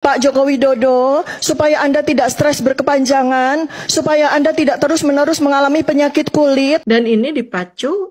Pak Joko Widodo, supaya Anda tidak stres berkepanjangan, supaya Anda tidak terus-menerus mengalami penyakit kulit. Dan ini dipicu,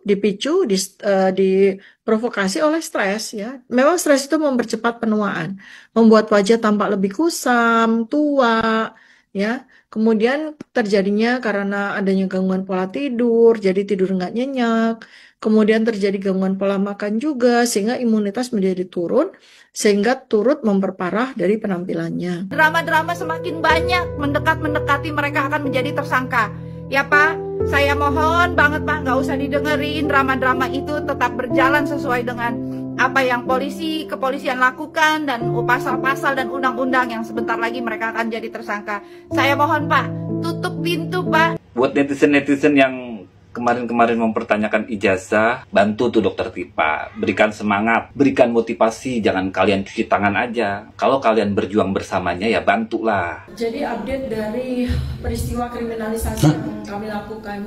diprovokasi oleh stres ya. Memang stres itu mempercepat penuaan, membuat wajah tampak lebih kusam, tua, ya. Kemudian terjadinya karena adanya gangguan pola tidur, jadi tidur nggak nyenyak. Kemudian terjadi gangguan pola makan juga, sehingga imunitas menjadi turun, sehingga turut memperparah dari penampilannya. Drama-drama semakin banyak mendekati mereka akan menjadi tersangka. Ya Pak, saya mohon banget Pak, nggak usah didengerin drama-drama itu, tetap berjalan sesuai dengan apa yang kepolisian lakukan dan pasal-pasal dan undang-undang yang sebentar lagi mereka akan jadi tersangka. Saya mohon Pak, tutup pintu Pak. Buat netizen-netizen yang kemarin-kemarin mempertanyakan ijazah, bantu tuh dokter Tipa, berikan semangat, berikan motivasi, jangan kalian cuci tangan aja. Kalau kalian berjuang bersamanya ya bantulah. Jadi update dari peristiwa kriminalisasi yang kami lakukan.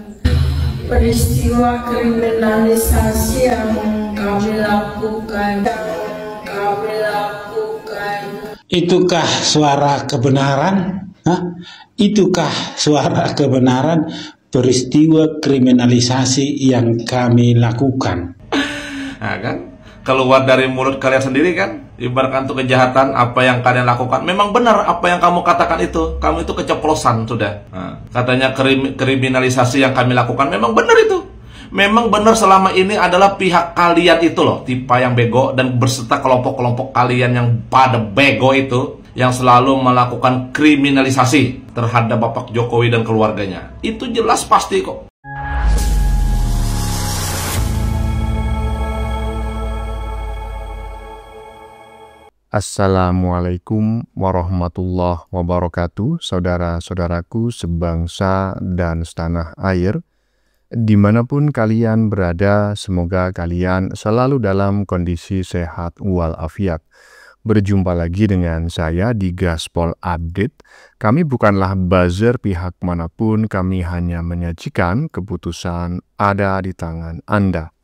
Peristiwa kriminalisasi yang kami lakukan. Itukah suara kebenaran? Itukah suara kebenaran? Peristiwa kriminalisasi yang kami lakukan. Nah kan, keluar dari mulut kalian sendiri kan, ibaratkan untuk kejahatan apa yang kalian lakukan. Memang benar apa yang kamu katakan itu, kamu itu keceplosan sudah. Nah, katanya kriminalisasi yang kami lakukan, memang benar itu. Memang benar selama ini adalah pihak kalian itu loh, tipe yang bego dan berserta kelompok-kelompok kalian yang pada bego itu, yang selalu melakukan kriminalisasi terhadap Bapak Jokowi dan keluarganya. Itu jelas pasti kok. Assalamualaikum warahmatullahi wabarakatuh, saudara-saudaraku sebangsa dan setanah air. Dimanapun kalian berada, semoga kalian selalu dalam kondisi sehat walafiat. Berjumpa lagi dengan saya di Gaspol Update. Kami bukanlah buzzer pihak manapun, kami hanya menyajikan keputusan ada di tangan Anda.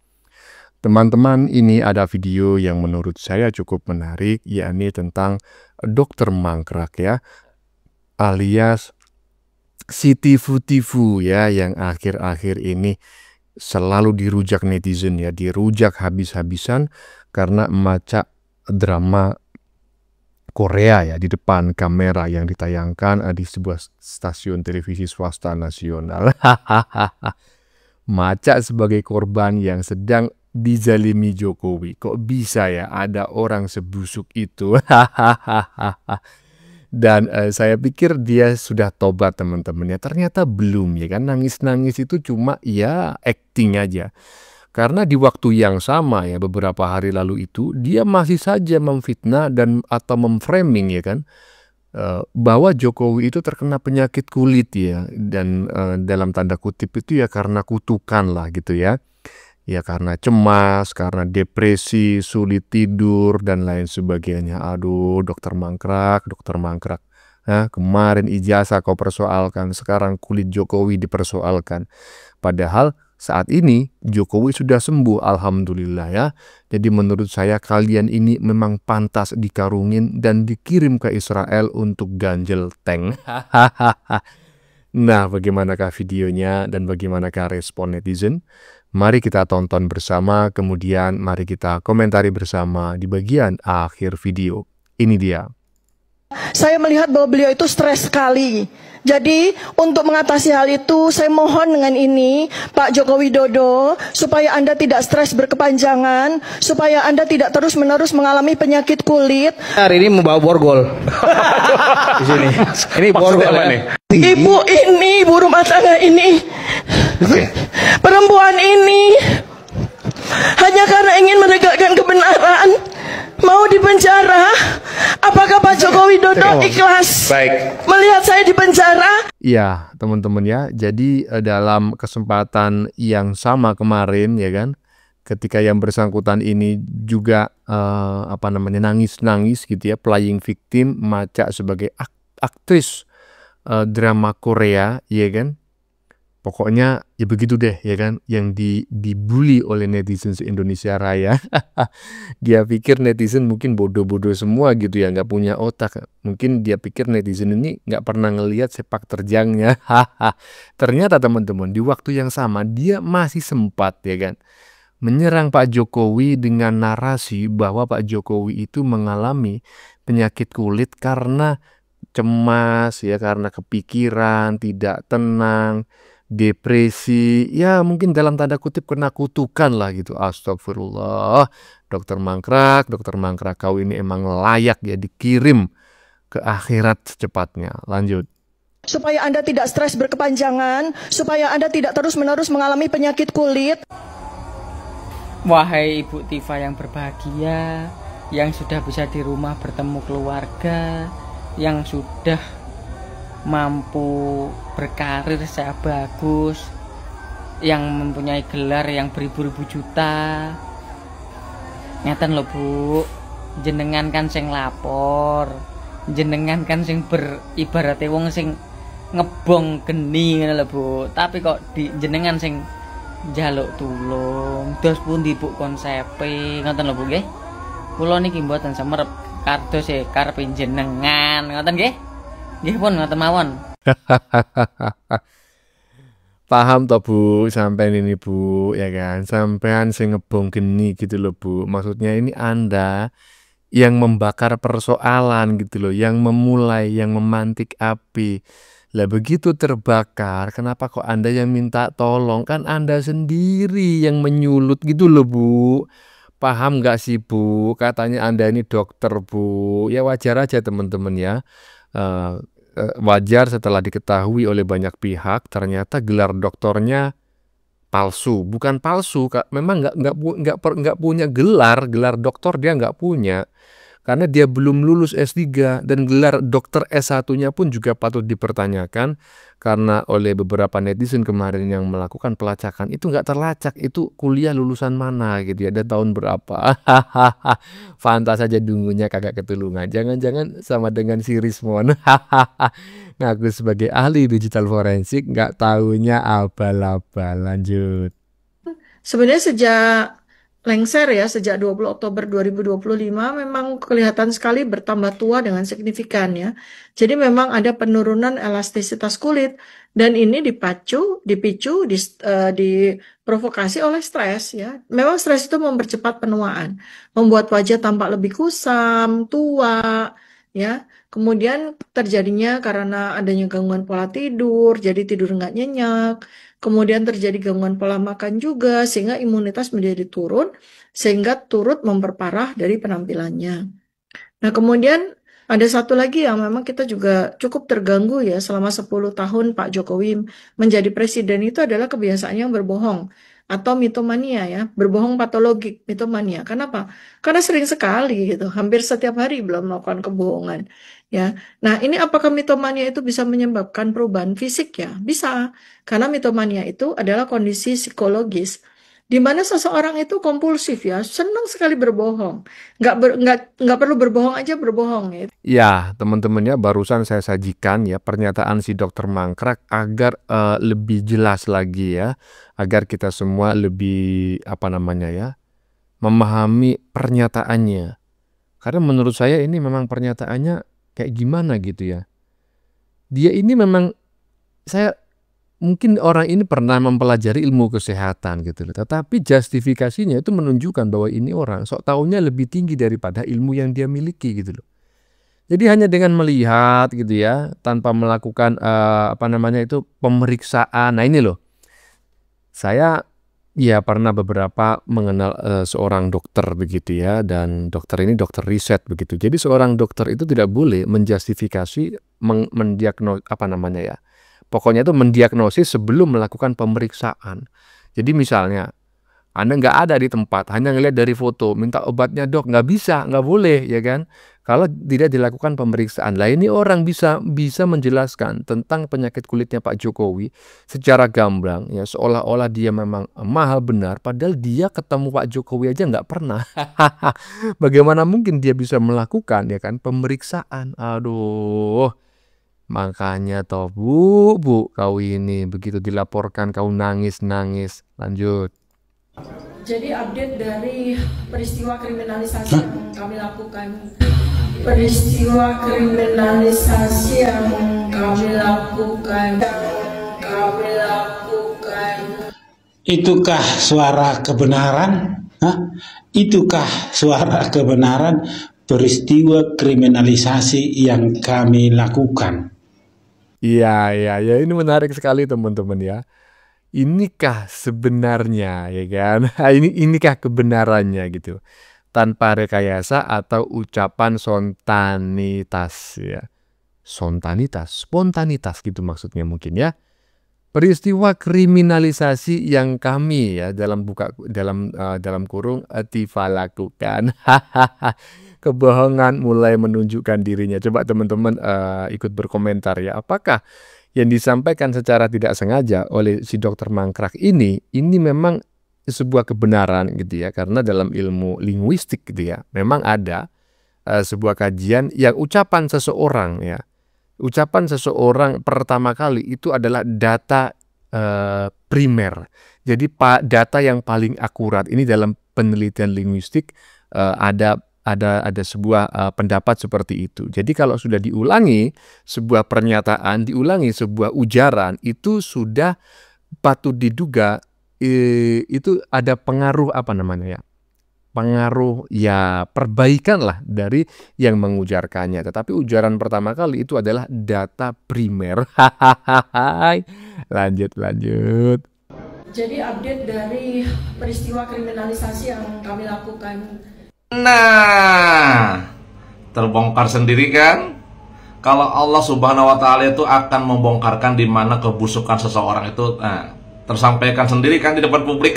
Teman-teman, ini ada video yang menurut saya cukup menarik, yakni tentang Dokter Mangkrak ya, alias si tifu-tifu ya, yang akhir-akhir ini selalu dirujak netizen ya, dirujak habis-habisan karena membaca drama Korea ya di depan kamera yang ditayangkan di sebuah stasiun televisi swasta nasional. Maca sebagai korban yang sedang dizalimi Jokowi. Kok bisa ya ada orang sebusuk itu? Dan saya pikir dia sudah tobat teman-temannya. Ternyata belum ya kan, nangis-nangis itu cuma ya acting aja. Karena di waktu yang sama ya, beberapa hari lalu itu dia masih saja memfitnah dan atau memframing ya kan, bahwa Jokowi itu terkena penyakit kulit ya, dan dalam tanda kutip itu ya karena kutukan lah gitu ya. Ya karena cemas, karena depresi, sulit tidur dan lain sebagainya. Aduh, dokter mangkrak. Kemarin ijazah kau persoalkan, sekarang kulit Jokowi dipersoalkan. Padahal saat ini Jokowi sudah sembuh, alhamdulillah ya. Jadi menurut saya kalian ini memang pantas dikarungin dan dikirim ke Israel untuk ganjel tank. Nah, bagaimanakah videonya dan bagaimanakah respon netizen? Mari kita tonton bersama, kemudian mari kita komentari bersama di bagian akhir video. Ini dia. Saya melihat bahwa beliau itu stres sekali. Jadi untuk mengatasi hal itu, saya mohon dengan ini Pak Joko Widodo, supaya Anda tidak stres berkepanjangan, supaya Anda tidak terus-menerus mengalami penyakit kulit. Hari ini membawa borgol. Di sini. Ini borgol ya. Ibu ini, ibu rumah tangga ini, perempuan ini hanya karena ingin menegakkan kebenaran mau dipenjara. Apakah Pak Joko Widodo ikhlas melihat saya dipenjara? Ya teman-teman ya, jadi dalam kesempatan yang sama kemarin ya kan, ketika yang bersangkutan ini juga nangis-nangis gitu ya, playing victim, Maca sebagai aktris drama Korea ya kan, Pokoknya ya begitu deh ya kan, yang dibully oleh netizen se-Indonesia Raya. Dia pikir netizen mungkin bodoh-bodoh semua gitu ya, nggak punya otak. Mungkin dia pikir netizen ini nggak pernah ngelihat sepak terjangnya. Ternyata teman-teman, di waktu yang sama dia masih sempat ya kan menyerang Pak Jokowi dengan narasi bahwa Pak Jokowi itu mengalami penyakit kulit karena cemas ya, karena kepikiran, tidak tenang, depresi, ya mungkin dalam tanda kutip kena kutukan lah gitu. Astagfirullah, Dokter Mangkrak, kau ini emang layak ya dikirim ke akhirat secepatnya. Lanjut. Supaya Anda tidak stres berkepanjangan, supaya Anda tidak terus-menerus mengalami penyakit kulit. Wahai Ibu Tifa yang berbahagia, yang sudah bisa di rumah bertemu keluarga, yang sudah mampu berkarir secara bagus, yang mempunyai gelar yang beribu-ribu juta. Ngeten lho Bu, jenengan kan sing lapor, jenengan kan sing beribaratnya wong sing ngebong geni ngene lho Bu. Tapi kok di jenengan sing jaluk tulung. Dos pundi Bu konsepe? Ngoten lho Bu nggih. Kula niki mboten semerep kados karepe jenengan, ngoten nggih? Nggih pun ngoten mawon. Paham toh Bu, sampean ini Bu, ya kan? Sampean sing ngebong geni gitu loh Bu. Maksudnya ini Anda yang membakar persoalan gitu loh, yang memulai, yang memantik api. Lah begitu terbakar, kenapa kok Anda yang minta tolong? Kan Anda sendiri yang menyulut gitu loh Bu. Paham nggak sih Bu? Katanya Anda ini dokter Bu. Ya wajar aja teman-teman ya. Wajar setelah diketahui oleh banyak pihak ternyata gelar doktornya palsu. Bukan palsu, memang nggak punya gelar doktor, dia nggak punya. Karena dia belum lulus S3 dan gelar dokter S1-nya pun juga patut dipertanyakan karena oleh beberapa netizen kemarin yang melakukan pelacakan itu nggak terlacak itu kuliah lulusan mana gitu ya, dan tahun berapa. Fantas aja dungunya kagak ketulungan. Jangan-jangan sama dengan si Rismon. Ngaku sebagai ahli digital forensik nggak taunya abal-abal. Lanjut. Sebenarnya sejak lengser ya, sejak 20 Oktober 2025 memang kelihatan sekali bertambah tua dengan signifikan ya. Jadi memang ada penurunan elastisitas kulit dan ini dipicu, diprovokasi oleh stres ya. Memang stres itu mempercepat penuaan, membuat wajah tampak lebih kusam, tua ya. Kemudian terjadinya karena adanya gangguan pola tidur, jadi tidur nggak nyenyak. Kemudian terjadi gangguan pola makan juga, sehingga imunitas menjadi turun, sehingga turut memperparah dari penampilannya. Nah, kemudian ada satu lagi yang memang kita juga cukup terganggu ya selama 10 tahun Pak Jokowi menjadi presiden itu adalah kebiasaan yang berbohong atau mitomania ya, berbohong patologik, mitomania. Kenapa? Karena sering sekali gitu, hampir setiap hari belum melakukan kebohongan ya. Nah, ini apakah mitomania itu bisa menyebabkan perubahan fisik ya? Bisa. Karena mitomania itu adalah kondisi psikologis di mana seseorang itu kompulsif ya, senang sekali berbohong. Nggak perlu berbohong aja berbohong ya. Ya, teman-temannya barusan saya sajikan ya pernyataan si Dokter Mangkrak agar lebih jelas lagi ya, agar kita semua lebih memahami pernyataannya. Karena menurut saya ini memang pernyataannya kayak gimana gitu ya. Dia ini memang mungkin orang ini pernah mempelajari ilmu kesehatan gitu loh. Tetapi justifikasinya itu menunjukkan bahwa ini orang sok taunya lebih tinggi daripada ilmu yang dia miliki gitu loh. Jadi hanya dengan melihat gitu ya, tanpa melakukan pemeriksaan. Nah ini loh, saya ya pernah beberapa mengenal seorang dokter begitu ya, dan dokter ini dokter riset begitu. Jadi seorang dokter itu tidak boleh menjustifikasi, pokoknya itu mendiagnosis sebelum melakukan pemeriksaan. Jadi misalnya Anda nggak ada di tempat, hanya ngelihat dari foto, minta obatnya dok, nggak bisa, nggak boleh ya kan. Kalau tidak dilakukan pemeriksaan. Lah ini orang bisa menjelaskan tentang penyakit kulitnya Pak Jokowi secara gamblang ya, seolah-olah dia memang mahal benar, padahal dia ketemu Pak Jokowi aja nggak pernah. Bagaimana mungkin dia bisa melakukan ya kan pemeriksaan? Aduh. Makanya toh bu, kau ini begitu dilaporkan kau nangis-nangis. Lanjut. Jadi update dari peristiwa kriminalisasi yang kami lakukan. Peristiwa kriminalisasi yang kami lakukan. Itukah suara kebenaran? Itukah suara kebenaran peristiwa kriminalisasi yang kami lakukan? Iya, ini menarik sekali teman-teman ya. Inikah sebenarnya ya kan? Inikah kebenarannya gitu. Tanpa rekayasa atau ucapan spontanitas ya. Spontanitas gitu maksudnya mungkin ya. Peristiwa kriminalisasi yang kami ya dalam kurung Tifa lakukan. Kebohongan mulai menunjukkan dirinya. Coba teman-teman ikut berkomentar ya. Apakah yang disampaikan secara tidak sengaja oleh si Dr. Mangkrak ini memang sebuah kebenaran gitu ya. Karena dalam ilmu linguistik gitu ya, memang ada sebuah kajian yang ucapan seseorang ya. Ucapan seseorang pertama kali itu adalah data primer. Jadi data yang paling akurat. Ini dalam penelitian linguistik ada sebuah pendapat seperti itu. Jadi kalau sudah diulangi sebuah pernyataan, diulangi sebuah ujaran, itu sudah patut diduga itu ada pengaruh pengaruh ya perbaikan lah dari yang mengujarkannya. Tetapi ujaran pertama kali itu adalah data primer. Lanjut. Jadi update dari peristiwa kriminalisasi yang kami lakukan. Nah, terbongkar sendiri kan? Kalau Allah Subhanahu wa Ta'ala itu akan membongkarkan di mana kebusukan seseorang itu, tersampaikan sendiri kan di depan publik.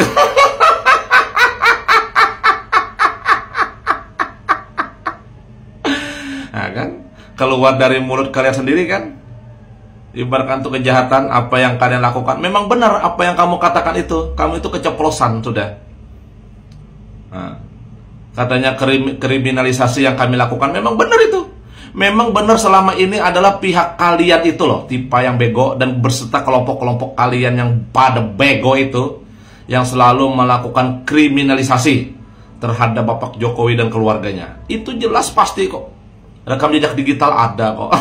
Nah kan, keluar dari mulut kalian sendiri kan? Ibaratkan itu kejahatan apa yang kalian lakukan. Memang benar apa yang kamu katakan itu. Kamu itu keceplosan sudah. Katanya kriminalisasi yang kami lakukan, memang benar itu. Memang benar selama ini adalah pihak kalian itu loh, Tifa yang bego dan berserta kelompok-kelompok kalian yang pada bego itu, yang selalu melakukan kriminalisasi terhadap Bapak Jokowi dan keluarganya. Itu jelas pasti kok. Rekam jejak digital ada kok.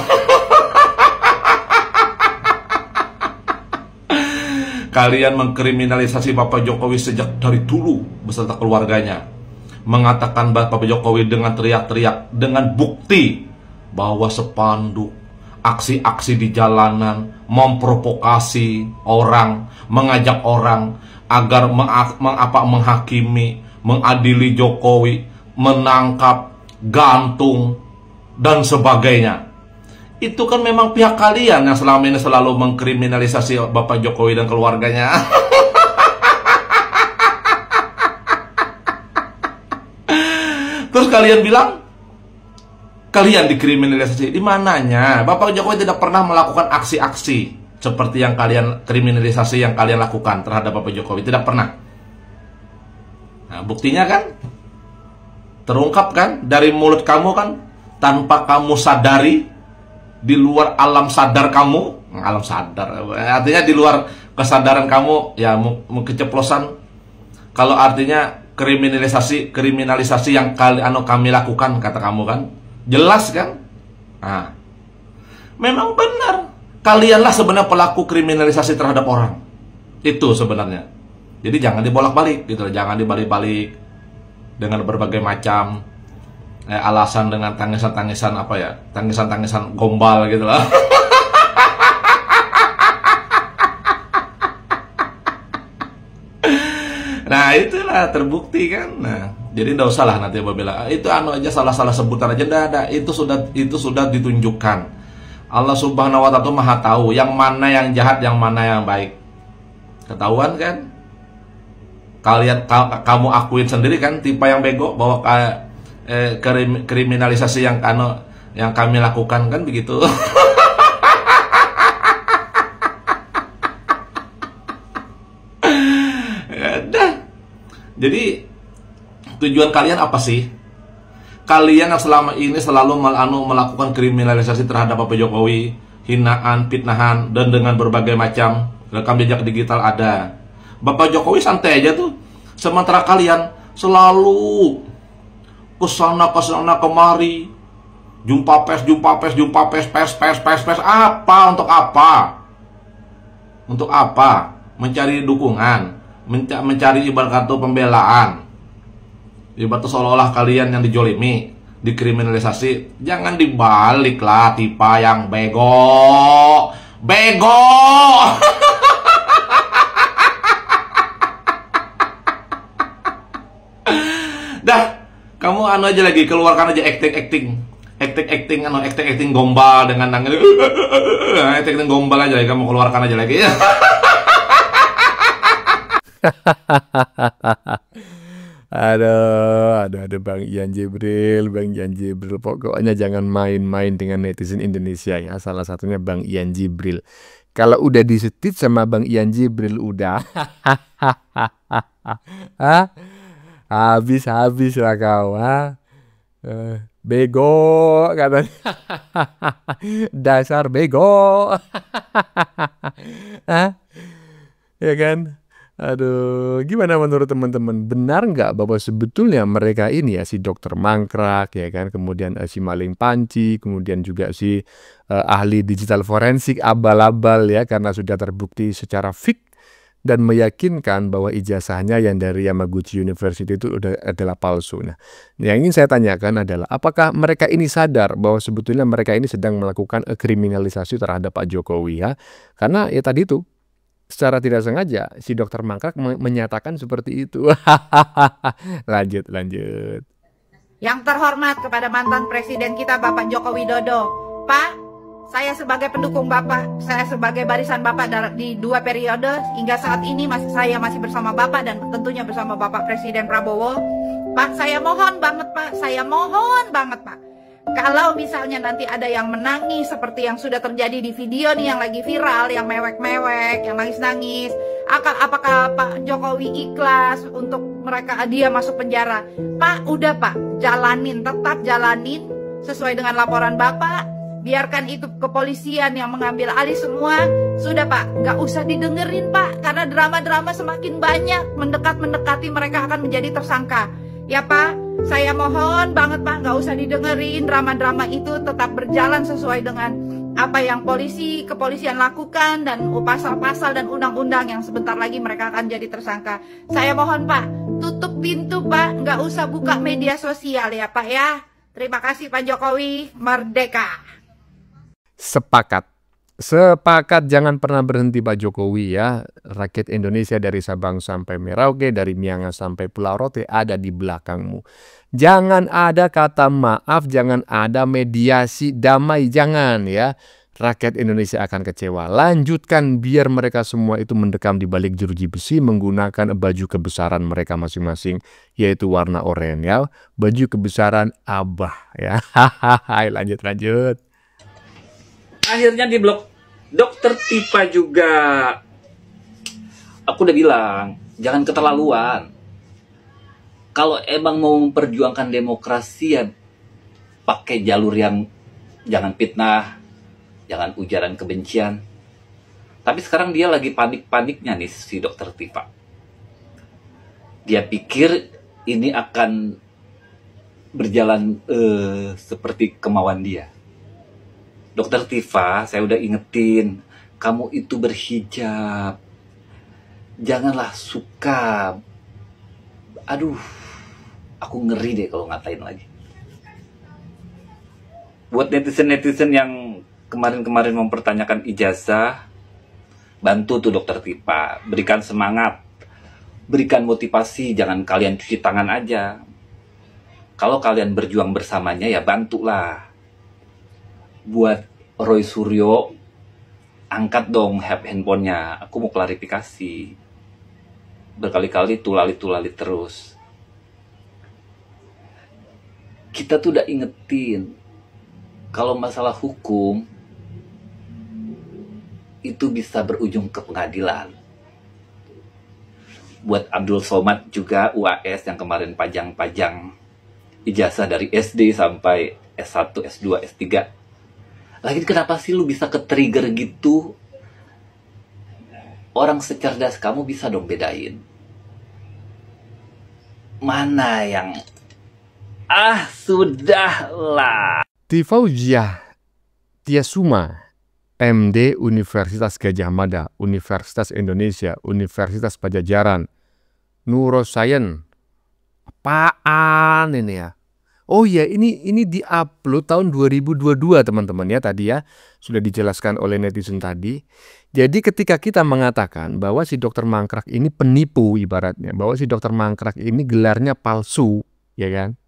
Kalian mengkriminalisasi Bapak Jokowi sejak dari dulu beserta keluarganya. Mengatakan Bapak Jokowi dengan teriak-teriak, dengan bukti bahwa spanduk, aksi-aksi di jalanan, memprovokasi orang, mengajak orang agar menghakimi, mengadili Jokowi, menangkap, gantung, dan sebagainya. Itu kan memang pihak kalian yang selama ini selalu mengkriminalisasi Bapak Jokowi dan keluarganya. Terus kalian bilang kalian dikriminalisasi. Di mananya? Bapak Jokowi tidak pernah melakukan aksi-aksi seperti yang kalian kriminalisasi yang kalian lakukan terhadap Bapak Jokowi. Tidak pernah. Nah, buktinya kan terungkap kan dari mulut kamu kan, tanpa kamu sadari, di luar alam sadar kamu, alam sadar artinya di luar kesadaran kamu ya, keceplosan. Kalau artinya kriminalisasi yang kami lakukan, kata kamu kan, jelas kan? Nah, memang benar kalianlah sebenarnya pelaku kriminalisasi terhadap orang itu sebenarnya. Jadi jangan dibolak-balik gitu, jangan dibalik-balik dengan berbagai macam alasan, dengan tangisan-tangisan apa ya, tangisan-tangisan gombal gitu lah. Nah itulah terbukti kan. Nah jadi nggak usah lah nanti bilang itu aja salah-salah sebutan aja, ada itu sudah ditunjukkan. Allah Subhanahu wa Ta'ala Maha tahu yang mana yang jahat, yang mana yang baik. Ketahuan kan? Kamu akuin sendiri kan, Tifa yang bego, bahwa kriminalisasi yang kami lakukan kan begitu. Jadi tujuan kalian apa sih? Kalian yang selama ini selalu melakukan kriminalisasi terhadap Bapak Jokowi, hinaan, fitnahan, dan dengan berbagai macam rekam jejak digital ada. Bapak Jokowi santai aja tuh. Sementara kalian selalu kesana kemari, jumpa pers, apa, untuk apa? Untuk apa? Mencari dukungan, mencari ibarat kata pembelaan. Ibarat seolah-olah kalian yang dijolimi, dikriminalisasi. Jangan dibalik lah, tipe yang bego. Dah, kamu aja lagi, keluarkan aja acting gombal dengan nangis. Acting gombal aja, kamu keluarkan aja lagi. Aduh, Bang Ian Jibril. Pokoknya jangan main-main dengan netizen Indonesia ya. Salah satunya Bang Ian Jibril. Kalau udah disetit sama Bang Ian Jibril udah habis lah kau. Bego katanya. Dasar bego. Ya kan? Aduh, gimana menurut teman-teman? Benar nggak bahwa sebetulnya mereka ini ya, si dokter mangkrak ya kan, kemudian si maling panci, kemudian juga si ahli digital forensik abal-abal ya, karena sudah terbukti secara fik dan meyakinkan bahwa ijazahnya yang dari Yamaguchi University itu adalah palsu. Nah, yang ingin saya tanyakan adalah apakah mereka ini sadar bahwa sebetulnya mereka ini sedang melakukan kriminalisasi terhadap Pak Jokowi ya? Karena ya tadi itu secara tidak sengaja si dokter mangkrak menyatakan seperti itu. Lanjut. Yang terhormat kepada mantan presiden kita Bapak Joko Widodo. Pak, saya sebagai pendukung Bapak, saya sebagai barisan Bapak di 2 periode hingga saat ini saya masih bersama Bapak dan tentunya bersama Bapak Presiden Prabowo. Pak, saya mohon banget Pak. Kalau misalnya nanti ada yang menangis seperti yang sudah terjadi di video nih yang lagi viral, yang mewek-mewek, yang nangis-nangis, apakah Pak Jokowi ikhlas untuk dia masuk penjara? Pak, udah Pak, tetap jalanin sesuai dengan laporan Bapak. Biarkan itu kepolisian yang mengambil alih semua. Sudah Pak, nggak usah didengerin Pak, karena drama-drama semakin banyak mendekati mereka akan menjadi tersangka. Ya Pak, saya mohon banget Pak, nggak usah didengerin drama-drama itu, tetap berjalan sesuai dengan apa yang kepolisian lakukan dan pasal-pasal dan undang-undang yang sebentar lagi mereka akan jadi tersangka. Saya mohon Pak, tutup pintu Pak, nggak usah buka media sosial ya Pak ya. Terima kasih Pak Jokowi, merdeka. Sepakat, jangan pernah berhenti Pak Jokowi ya. Rakyat Indonesia dari Sabang sampai Merauke, dari Miangas sampai Pulau Rote ada di belakangmu. Jangan ada kata maaf, jangan ada mediasi damai, jangan ya. Rakyat Indonesia akan kecewa. Lanjutkan biar mereka semua itu mendekam di balik jeruji besi menggunakan baju kebesaran mereka masing-masing, yaitu warna oranye ya. Baju kebesaran Abah ya. Lanjut. Akhirnya di blok Dokter Tipa juga. Aku udah bilang, jangan keterlaluan. Kalau emang mau memperjuangkan demokrasi ya pakai jalur yang jangan fitnah, jangan ujaran kebencian. Tapi sekarang dia lagi panik-paniknya nih si Dokter Tipa. Dia pikir ini akan berjalan seperti kemauan dia. Dokter Tifa, saya udah ingetin, kamu itu berhijab. Janganlah suka. Aduh, aku ngeri deh kalau ngatain lagi. Buat netizen-netizen yang kemarin-kemarin mempertanyakan ijazah, bantu tuh Dokter Tifa, berikan semangat, berikan motivasi, jangan kalian cuci tangan aja. Kalau kalian berjuang bersamanya ya bantulah. Buat Roy Suryo, angkat dong handphonenya. Aku mau klarifikasi. Berkali-kali tulali terus. Kita tuh udah ingetin, kalau masalah hukum itu bisa berujung ke pengadilan. Buat Abdul Somad juga UAS yang kemarin pajang-pajang ijazah dari SD sampai S1, S2, S3. Lagi kenapa sih lu bisa ke-trigger gitu? Orang secerdas kamu bisa dong bedain mana yang sudahlah. Tifauziah Tiasuma, MD Universitas Gadjah Mada, Universitas Indonesia, Universitas Pajajaran, Neuroscience. Apaan ini ya? Oh ya, ini di-upload tahun 2022 teman-teman ya, tadi ya sudah dijelaskan oleh netizen tadi. Jadi ketika kita mengatakan bahwa si dokter mangkrak ini penipu ibaratnya, bahwa si dokter mangkrak ini gelarnya palsu, ya kan?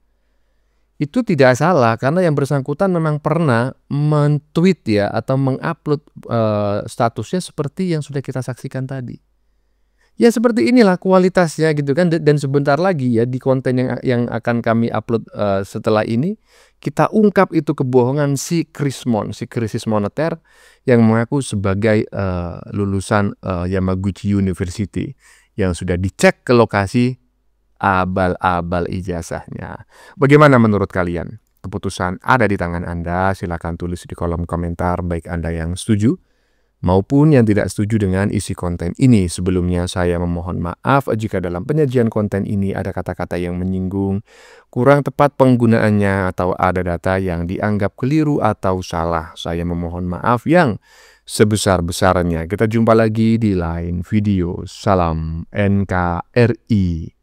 Itu tidak salah karena yang bersangkutan memang pernah men-tweet ya atau mengupload statusnya seperti yang sudah kita saksikan tadi. Ya seperti inilah kualitasnya gitu kan, dan sebentar lagi ya di konten yang akan kami upload setelah ini kita ungkap itu kebohongan si Krismon, si krisis moneter yang mengaku sebagai lulusan Yamaguchi University yang sudah dicek ke lokasi abal-abal ijazahnya. Bagaimana menurut kalian? Keputusan ada di tangan Anda, silakan tulis di kolom komentar baik Anda yang setuju maupun yang tidak setuju dengan isi konten ini. Sebelumnya saya memohon maaf jika dalam penyajian konten ini ada kata-kata yang menyinggung, kurang tepat penggunaannya, atau ada data yang dianggap keliru atau salah. Saya memohon maaf yang sebesar-besarnya. Kita jumpa lagi di lain video. Salam NKRI.